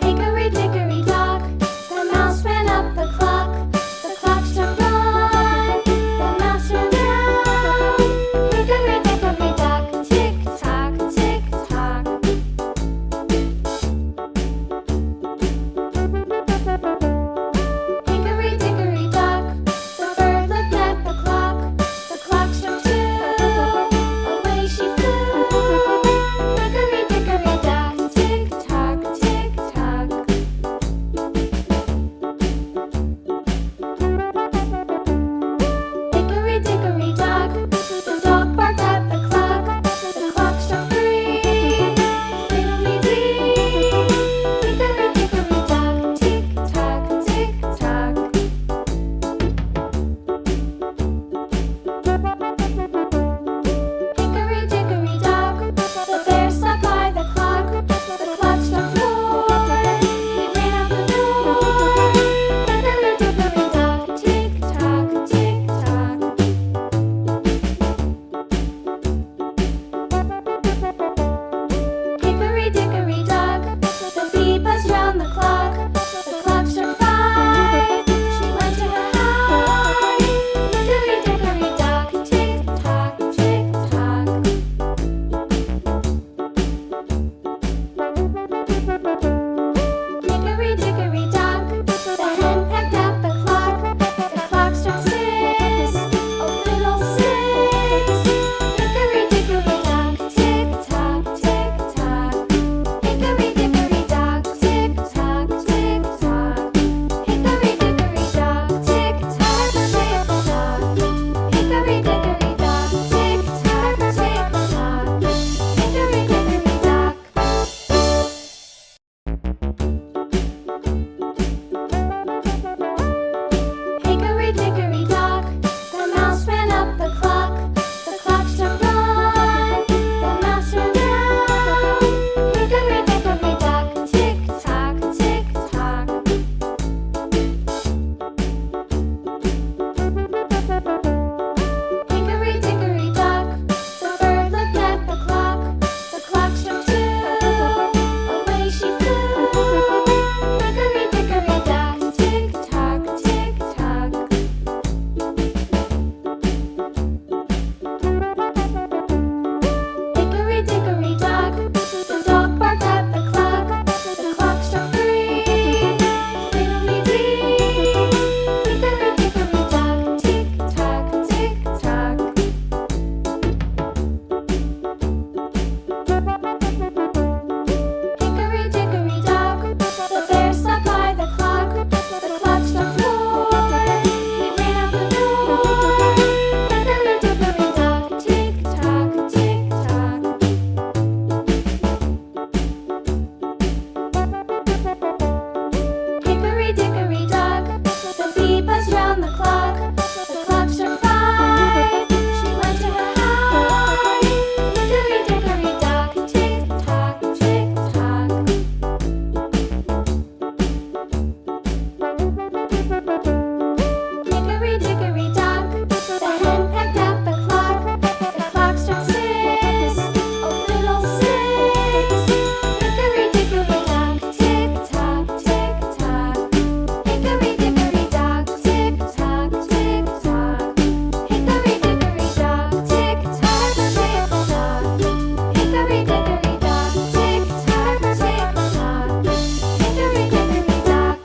Hickory dickory dock, the mouse ran up the clock. The clock struck one, the mouse ran down. Hickory dickory dock, tick tock, tick tock. Hickory dickory dock, the bird looked at the clock. The clock struck two, away she flew. Hickory dickory dock, tick tock, tick tock. Hickory dickory dock, the dog barked at the clock. The clock struck three, fiddly-dee. Hickory dickory dock, tick tock, tick tock. Hickory dickory dock, the bear sat by the clock. The clock struck four, he ran out the door. Hickory dickory dock, tick tock, tick tock. Hickory dickory dock, the bee buzzed round the clock. The clock struck five, she went to her hive. Hickory dickory dock, tick tock, tick tock. Hickory dickory dock, the hen pecked at the clock. The clock struck six, oh fiddle-sticks. Hickory dickory dock, tick tock, tick tock. Hickory dickory dock, tick tock, tick tock. Hickory dickory dock, tick tock, tick tock. Hickory dickory dock, tick tock, tick tock. Hickory dickory dock. Hickory dickory dock, the mouse ran up the clock. The clock struck one, the mouse ran down. Hickory dickory dock, tick tock, tick tock. Hickory dickory dock, the bird looked at the clock. The clock struck two, away she flew. Hickory dickory dock, tick tock, tick tock. Hickory dickory dock, the dog barked at the clock. The clock struck three, fiddly-dee. Hickory dickory dock, tick tock, tick tock. Hickory dickory dock, the bear sat by the clock. The clock struck four, he ran out the door. Hickory dickory dock, tick tock, tick tock. Hickory dickory dock, the bee buzzed round the clock. The clock struck five, she went to her hive. Hickory dickory dock, tick tock, tick tock. Hickory dickory dock, the hen pecked at the clock. The clock struck six, oh fiddle-sticks. Hickory dickory dock, tick tock, tick tock. Hickory dickory dock, tick tock, tick tock. Hickory dickory dock, tick tock, tick tock. Hickory dickory dock, tick tock, tick tock. Hickory dickory dock.